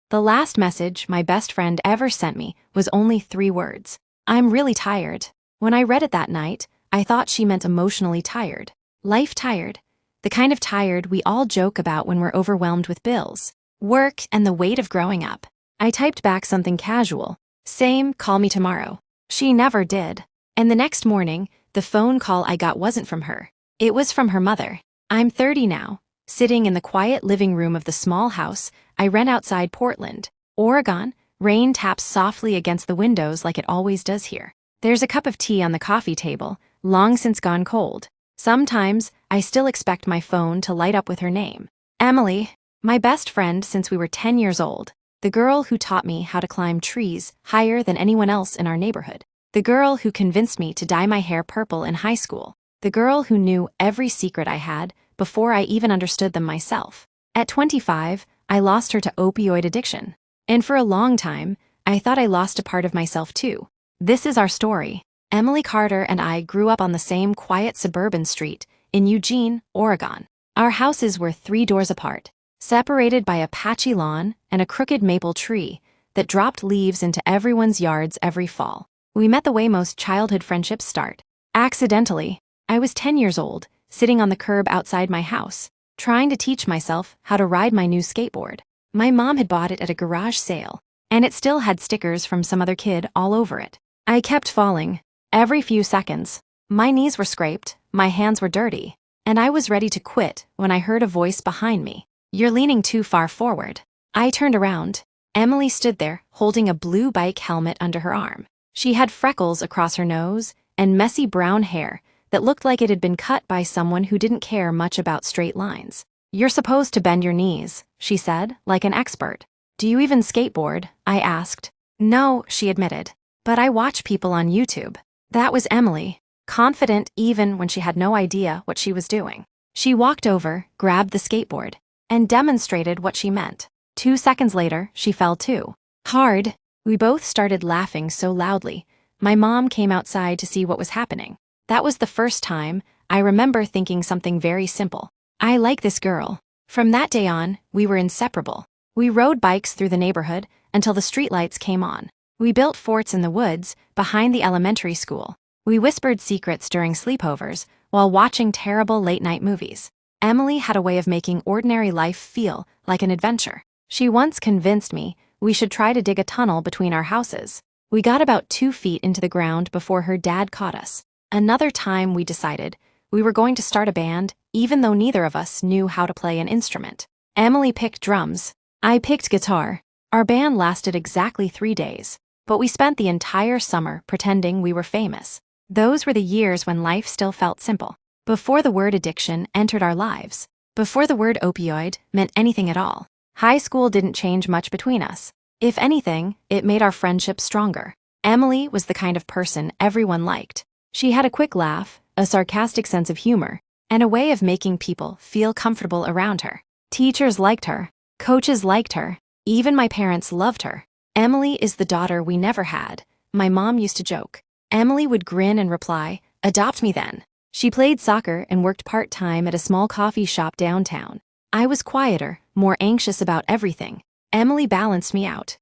The last message my best friend ever sent me was only 3 words. I'm really tired. When I read it that night, I thought she meant emotionally tired. Life tired. The kind of tired we all joke about when we're overwhelmed with bills, work, and the weight of growing up. I typed back something casual. Same, call me tomorrow. She never did. And the next morning, the phone call I got wasn't from her. It was from her mother. I'm 30 now, sitting in the quiet living room of the small house I rent outside Portland, Oregon. Rain taps softly against the windows like it always does here. There's a cup of tea on the coffee table, long since gone cold. Sometimes, I still expect my phone to light up with her name. Emily, my best friend since we were 10 years old. The girl who taught me how to climb trees higher than anyone else in our neighborhood. The girl who convinced me to dye my hair purple in high school. The girl who knew every secret I had before I even understood them myself. At 25, I lost her to opioid addiction. And for a long time, I thought I lost a part of myself too. This is our story. Emily Carter and I grew up on the same quiet suburban street in Eugene, Oregon. Our houses were 3 doors apart, separated by a patchy lawn and a crooked maple tree that dropped leaves into everyone's yards every fall. We met the way most childhood friendships start. Accidentally. I was 10 years old, sitting on the curb outside my house, trying to teach myself how to ride my new skateboard. My mom had bought it at a garage sale, and it still had stickers from some other kid all over it. I kept falling. Every few seconds. My knees were scraped, my hands were dirty, and I was ready to quit when I heard a voice behind me. You're leaning too far forward. I turned around. Emily stood there, holding a blue bike helmet under her arm. She had freckles across her nose and messy brown hair that looked like it had been cut by someone who didn't care much about straight lines. You're supposed to bend your knees, she said, like an expert. Do you even skateboard? I asked. No, she admitted. But I watch people on YouTube. That was Emily, confident even when she had no idea what she was doing. She walked over, grabbed the skateboard, and demonstrated what she meant. 2 seconds later, she fell too. Hard. We both started laughing so loudly. My mom came outside to see what was happening. That was the first time I remember thinking something very simple. I like this girl. From that day on, we were inseparable. We rode bikes through the neighborhood until the streetlights came on. We built forts in the woods behind the elementary school. We whispered secrets during sleepovers while watching terrible late-night movies. Emily had a way of making ordinary life feel like an adventure. She once convinced me we should try to dig a tunnel between our houses. We got about 2 feet into the ground before her dad caught us. Another time we decided we were going to start a band, even though neither of us knew how to play an instrument. Emily picked drums. I picked guitar. Our band lasted exactly 3 days, but we spent the entire summer pretending we were famous. Those were the years when life still felt simple. Before the word addiction entered our lives. Before the word opioid meant anything at all. High school didn't change much between us. If anything, it made our friendship stronger. Emily was the kind of person everyone liked. She had a quick laugh, a sarcastic sense of humor, and a way of making people feel comfortable around her. Teachers liked her. Coaches liked her. Even my parents loved her. Emily is the daughter we never had, my mom used to joke. Emily would grin and reply, adopt me then. She played soccer and worked part-time at a small coffee shop downtown. I was quieter, more anxious about everything. Emily balanced me out.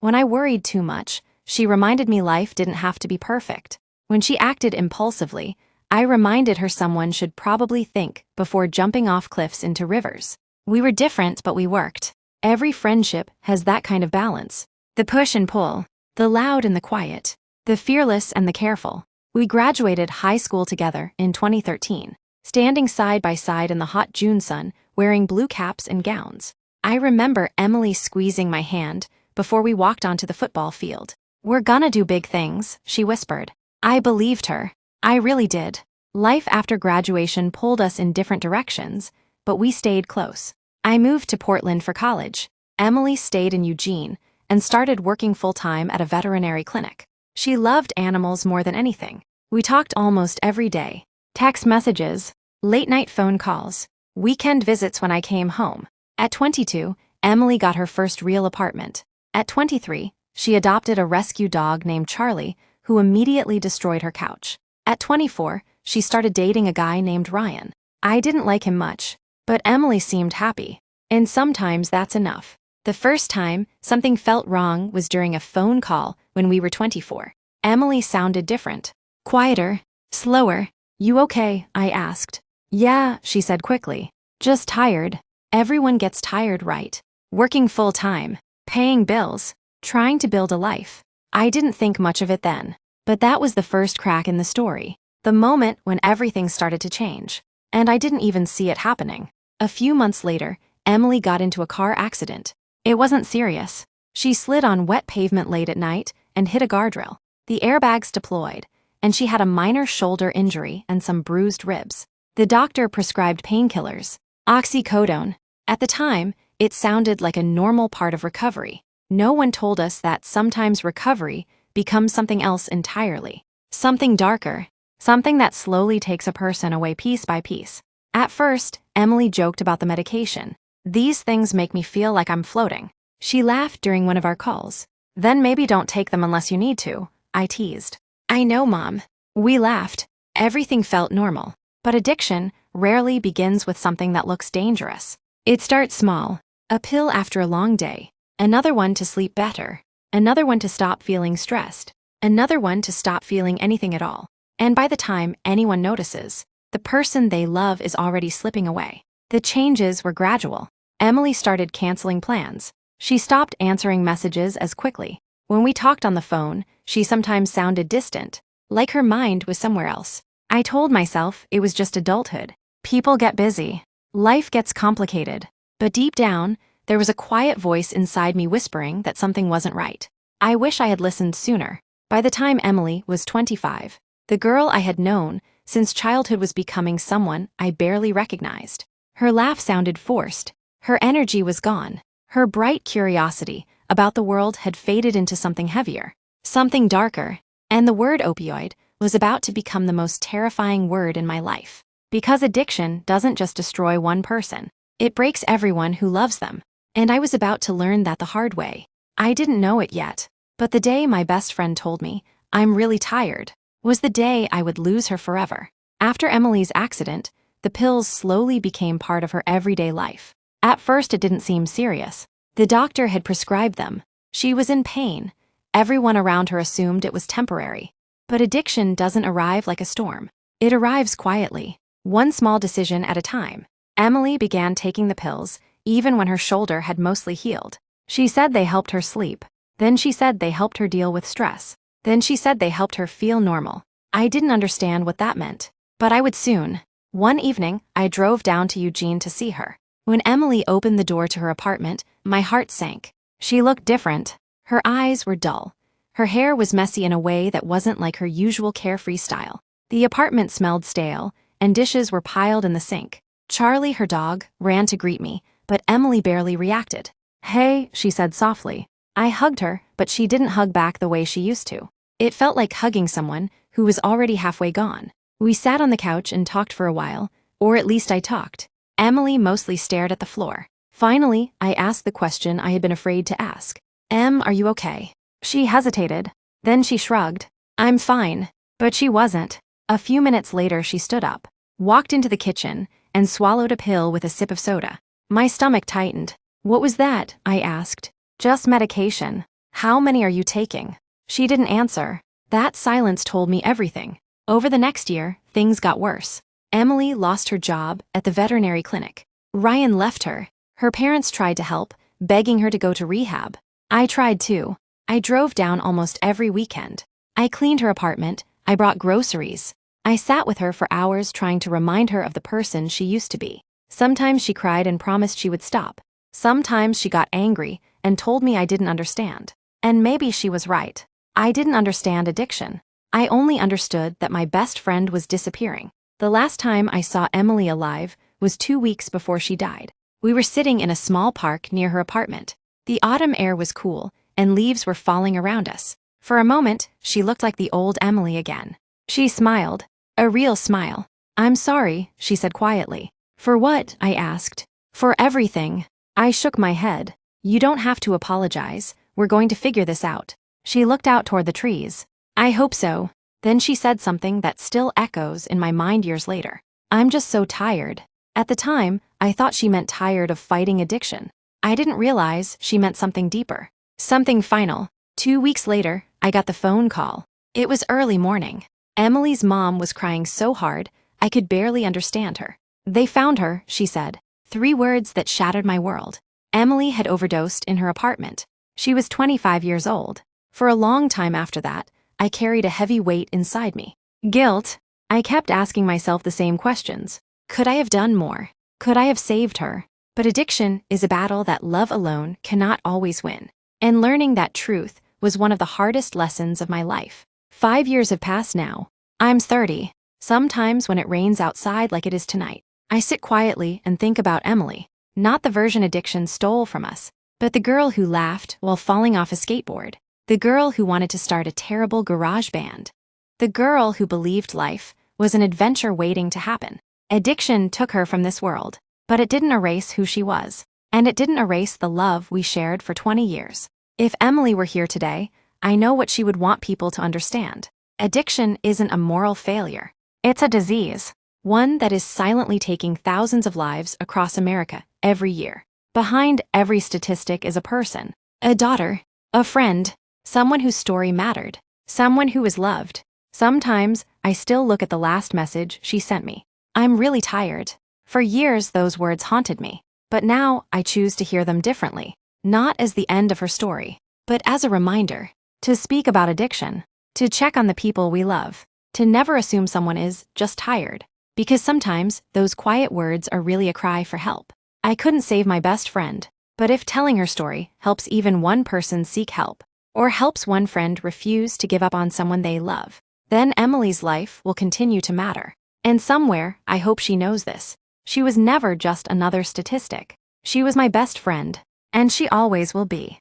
When I worried too much, she reminded me life didn't have to be perfect. When she acted impulsively, I reminded her someone should probably think before jumping off cliffs into rivers. We were different, but we worked. Every friendship has that kind of balance. The push and pull, the loud and the quiet, the fearless and the careful. We graduated high school together in 2013, standing side by side in the hot June sun, wearing blue caps and gowns. I remember Emily squeezing my hand before we walked onto the football field. We're gonna do big things, she whispered. I believed her. I really did. Life after graduation pulled us in different directions, but we stayed close. I moved to Portland for college. Emily stayed in Eugene and started working full-time at a veterinary clinic. She loved animals more than anything. We talked almost every day. Text messages, late-night phone calls, weekend visits when I came home. At 22, Emily got her first real apartment. At 23, she adopted a rescue dog named Charlie, who immediately destroyed her couch. At 24, she started dating a guy named Ryan. I didn't like him much, but Emily seemed happy, and sometimes that's enough. The first time something felt wrong was during a phone call when we were 24. Emily sounded different. Quieter, slower. You okay? I asked. Yeah, she said quickly. Just tired. Everyone gets tired, right? Working full time, paying bills, trying to build a life. I didn't think much of it then. But that was the first crack in the story. The moment when everything started to change. And I didn't even see it happening. A few months later, Emily got into a car accident. It wasn't serious. She slid on wet pavement late at night and hit a guardrail. The airbags deployed, and she had a minor shoulder injury and some bruised ribs. The doctor prescribed painkillers, oxycodone. At the time, it sounded like a normal part of recovery. No one told us that sometimes recovery becomes something else entirely. Something darker. Something that slowly takes a person away piece by piece. At first, Emily joked about the medication. These things make me feel like I'm floating. She laughed during one of our calls. Then maybe don't take them unless you need to, I teased. I know, Mom. We laughed. Everything felt normal. But addiction rarely begins with something that looks dangerous. It starts small. A pill after a long day. Another one to sleep better. Another one to stop feeling stressed. Another one to stop feeling anything at all. And by the time anyone notices, the person they love is already slipping away. The changes were gradual. Emily started canceling plans. She stopped answering messages as quickly. When we talked on the phone, she sometimes sounded distant, like her mind was somewhere else. I told myself it was just adulthood. People get busy. Life gets complicated. But deep down, there was a quiet voice inside me whispering that something wasn't right. I wish I had listened sooner. By the time Emily was 25, the girl I had known since childhood was becoming someone I barely recognized. Her laugh sounded forced. Her energy was gone. Her bright curiosity about the world had faded into something heavier, something darker, and the word opioid was about to become the most terrifying word in my life. Because addiction doesn't just destroy one person, it breaks everyone who loves them. And I was about to learn that the hard way. I didn't know it yet, but the day my best friend told me, "I'm really tired," was the day I would lose her forever. After Emily's accident, the pills slowly became part of her everyday life. At first it didn't seem serious. The doctor had prescribed them. She was in pain. Everyone around her assumed it was temporary. But addiction doesn't arrive like a storm. It arrives quietly, one small decision at a time. Emily began taking the pills, even when her shoulder had mostly healed. She said they helped her sleep. Then she said they helped her deal with stress. Then she said they helped her feel normal. I didn't understand what that meant, but I would soon. One evening, I drove down to Eugene to see her. When Emily opened the door to her apartment, my heart sank. She looked different. Her eyes were dull. Her hair was messy in a way that wasn't like her usual carefree style. The apartment smelled stale, and dishes were piled in the sink. Charlie, her dog, ran to greet me, but Emily barely reacted. "Hey," she said softly. I hugged her, but she didn't hug back the way she used to. It felt like hugging someone who was already halfway gone. We sat on the couch and talked for a while, or at least I talked. Emily mostly stared at the floor. Finally, I asked the question I had been afraid to ask. "Em, are you okay?" She hesitated. Then she shrugged. "I'm fine." But she wasn't. A few minutes later, she stood up, walked into the kitchen, and swallowed a pill with a sip of soda. My stomach tightened. "What was that?" I asked. "Just medication." "How many are you taking?" She didn't answer. That silence told me everything. Over the next year, things got worse. Emily lost her job at the veterinary clinic. Ryan left her. Her parents tried to help, begging her to go to rehab. I tried too. I drove down almost every weekend. I cleaned her apartment. I brought groceries. I sat with her for hours trying to remind her of the person she used to be. Sometimes she cried and promised she would stop. Sometimes she got angry and told me I didn't understand. And maybe she was right. I didn't understand addiction. I only understood that my best friend was disappearing. The last time I saw Emily alive was 2 weeks before she died. We were sitting in a small park near her apartment. The autumn air was cool, and leaves were falling around us. For a moment, she looked like the old Emily again. She smiled. A real smile. "I'm sorry," she said quietly. "For what?" I asked. "For everything." I shook my head. "You don't have to apologize. We're going to figure this out." She looked out toward the trees. "I hope so." Then she said something that still echoes in my mind years later. "I'm just so tired." At the time, I thought she meant tired of fighting addiction. I didn't realize she meant something deeper. Something final. 2 weeks later, I got the phone call. It was early morning. Emily's mom was crying so hard, I could barely understand her. They found her, she said. 3 words that shattered my world. Emily had overdosed in her apartment. She was 25 years old. For a long time after that, I carried a heavy weight inside me. Guilt. I kept asking myself the same questions. Could I have done more? Could I have saved her? But addiction is a battle that love alone cannot always win. And learning that truth was one of the hardest lessons of my life. 5 years have passed now. I'm 30. Sometimes when it rains outside like it is tonight, I sit quietly and think about Emily. Not the version addiction stole from us, but the girl who laughed while falling off a skateboard. The girl who wanted to start a terrible garage band. The girl who believed life was an adventure waiting to happen. Addiction took her from this world, but it didn't erase who she was. And it didn't erase the love we shared for 20 years. If Emily were here today, I know what she would want people to understand. Addiction isn't a moral failure. It's a disease. One that is silently taking thousands of lives across America every year. Behind every statistic is a person, a daughter, a friend, someone whose story mattered, someone who was loved. Sometimes, I still look at the last message she sent me. I'm really tired. For years, those words haunted me. But now, I choose to hear them differently. Not as the end of her story, but as a reminder. To speak about addiction. To check on the people we love. To never assume someone is just tired. Because sometimes, those quiet words are really a cry for help. I couldn't save my best friend. But if telling her story helps even one person seek help, or helps one friend refuse to give up on someone they love, then Emily's life will continue to matter. And somewhere, I hope she knows this. She was never just another statistic. She was my best friend, and she always will be.